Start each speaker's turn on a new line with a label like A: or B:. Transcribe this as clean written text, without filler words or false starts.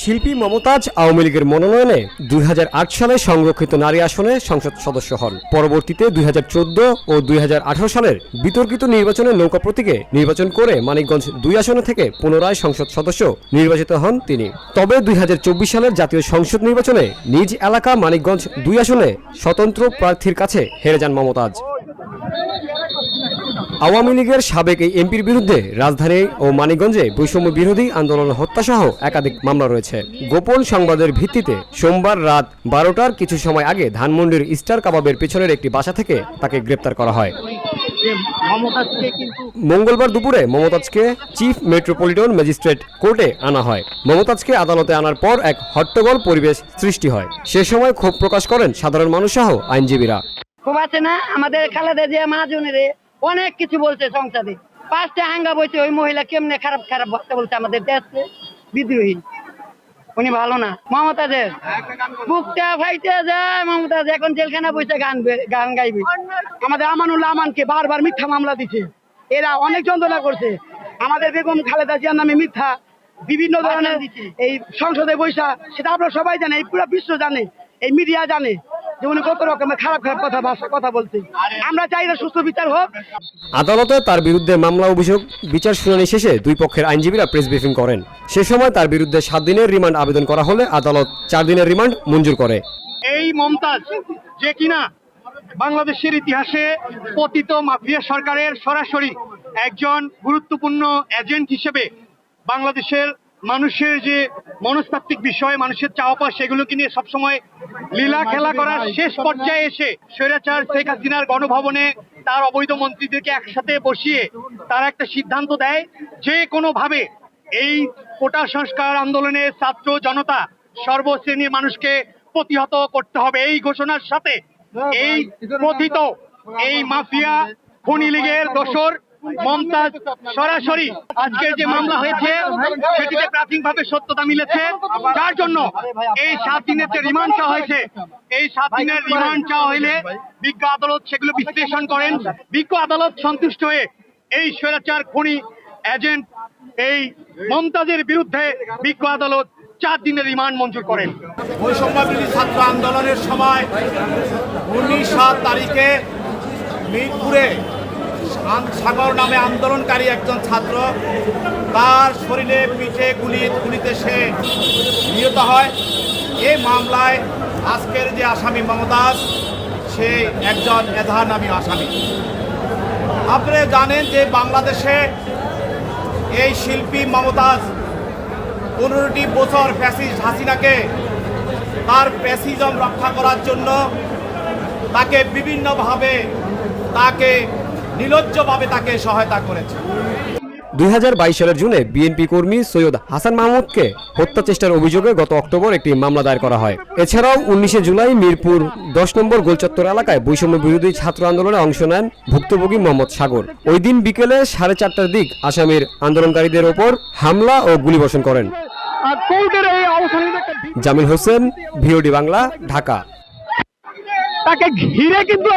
A: শিল্পী মমতাজ আওয়ামী লীগের মনোনয়নে 2008 সালে সংরক্ষিত নারী আসনে সংসদ সদস্য হন। পরবর্তীতে 2014 ও 2018 সালের বিতর্কিত নির্বাচনে নৌকা প্রতীকে নির্বাচন করে মানিকগঞ্জ 2 আসন থেকে পুনরায় সংসদ সদস্য নির্বাচিত হন তিনি। তবে 2024 সালের জাতীয় সংসদ নির্বাচনে নিজ এলাকা মানিকগঞ্জ 2 আসনে স্বতন্ত্র প্রার্থীর কাছে হেরে যান মমতাজ। আওয়ামী লীগের সাবেক এই এমপির বিরুদ্ধে রাজধানী ও মানিকগঞ্জে বৈষম্য বিরোধী আন্দোলন হত্যাসহ একাধিক মামলা রয়েছে। গোপন সংবাদের ভিত্তিতে সোমবার রাত 12টার কিছু সময় আগে ধানমন্ডির স্টার কাবাবের পেছনের একটি বাসা থেকে তাকে গ্রেপ্তার করা হয়। মঙ্গলবার দুপুরে মমতাজকে চিফ মেট্রোপলিটন ম্যাজিস্ট্রেট কোর্টে আনা হয়। মমতাজকে আদালতে আনার পর এক হট্টগোল পরিবেশ সৃষ্টি হয়। সে সময় ক্ষোভ প্রকাশ করেন সাধারণ মানুষ সহ আইনজীবীরা।
B: খুব আছে না, আমাদের খালেদা জিয়া মাহাজনেরে অনেক কিছু বলছে, সংসদে 5টা হাঙ্গা বলছে, ওই মহিলা কেমনে খারাপ খারাপ বলতে বলছে আমাদের দেশে বিদ্রোহী, উনি ভালো না। মমতাজের বুকটা ফাইটে যায়, মমতাজ এখন জেলখানা বসে গান গাইবে। আমাদের আমানুল্লাহ আমানকে বারবার মিথ্যা মামলা দিচ্ছে, এরা অনেক যন্ত্রণা করছে। আমাদের বেগম খালেদা জিয়ার নামে মিথ্যা বিভিন্ন ধরনের এই সংসদে বৈশা, সেটা আপনারা সবাই জানে, এই পুরো বিশ্ব জানে, এই মিডিয়া জানে যে উনি কত রকমের খারাপ খারাপ কথা বলছে। আমরা চাই না সুস্থ বিচার হোক।
A: আদালতে তার বিরুদ্ধে মামলা অভিযোগ বিচার শুনানি শেষে দুই পক্ষের আইনজীবীরা প্রেস ব্রিফিং করেন। সে সময় তার বিরুদ্ধে 7 দিনের রিমান্ড আবেদন করা হলে আদালত 4 দিনের রিমান্ড মঞ্জুর করে।
C: এই মমতাজ যে কিনা বাংলাদেশের ইতিহাসে পতিত মাফিয়া সরকারের সরাসরি একজন গুরুত্বপূর্ণ এজেন্ট হিসেবে বাংলাদেশের মানুষের যে মনস্তাত্ত্বিক বিষয়, মানুষের চাওয়া পাওয়া, সেগুলোকে নিয়ে সবসময় লীলা খেলা করার শেষ পর্যায়ে এসে স্বৈরাচার শেখ হাসিনার গণভবনে তার অবৈধ মন্ত্রীদেরকে একসাথে বসিয়ে তারা একটা সিদ্ধান্ত দেয় যে কোনোভাবে এই কোটা সংস্কার আন্দোলনের ছাত্র জনতা সর্বশ্রেণীর মানুষকে প্রতিহত করতে হবে। এই ঘোষণার সাথে এই কথিত এই মাফিয়া খুনি লীগের দোসর মমতাজ সরাসরি আজকের যে মামলা হয়েছে সেটিতে প্রাথমিকভাবে সত্যতা মিলেছে, যার জন্য এই 7 দিনের যে রিমান্ড চাওয়া হয়েছে, এই 7 দিনের রিমান্ড চাওয়া হইলে বিজ্ঞ আদালত সেগুলো বিশ্লেষণ করেন। বিজ্ঞ আদালত সন্তুষ্ট হয়ে এই স্বৈরাচার খুনি এজেন্ট এই মমতাজের বিরুদ্ধে বিজ্ঞ আদালত 4 দিনের রিমান্ড মঞ্জুর করেন।
D: বৈষম্যবিরোধী ছাত্র আন্দোলনের সময় 19 তারিখে মিরপুরে সাগর নামে আন্দোলনকারী একজন ছাত্র, তার শরীরে পিঠে গুলিতে সে নিহত হয়। এই মামলায় আজকের যে আসামি মমতাজ, সে একজন এজাহারনামী আসামি। আপনারা জানেন যে বাংলাদেশে এই শিল্পী মমতাজ 15টি বছর ফ্যাসিস্ট হাসিনাকে তার ফ্যাসিজম রক্ষা করার জন্য তাকে বিভিন্নভাবে নির্লজ্জভাবে তাকে সহায়তা করেছে।
A: 2022 সালের জুনে বিএনপি কর্মী সৈয়দ হাসান মাহমুদকে হত্যা চেষ্টার অভিযোগে গত অক্টোবর একটি মামলা দায়ের করা হয়। এছাড়াও 19 জুলাই মিরপুর 10 নম্বর গোলচত্বর এলাকায় বৈষম্য বিরোধী ছাত্র আন্দোলনে অংশ নেন ভুক্তভোগী মোহাম্মদ সাগর। ওই দিন বিকেলে 4:30টার দিক আসামির আন্দোলনকারীদের ওপর হামলা ও গুলিবর্ষণ করেন। জামিল হোসেন, ভিওডি বাংলা, ঢাকা।
C: তাকে ঘিরে কিন্তু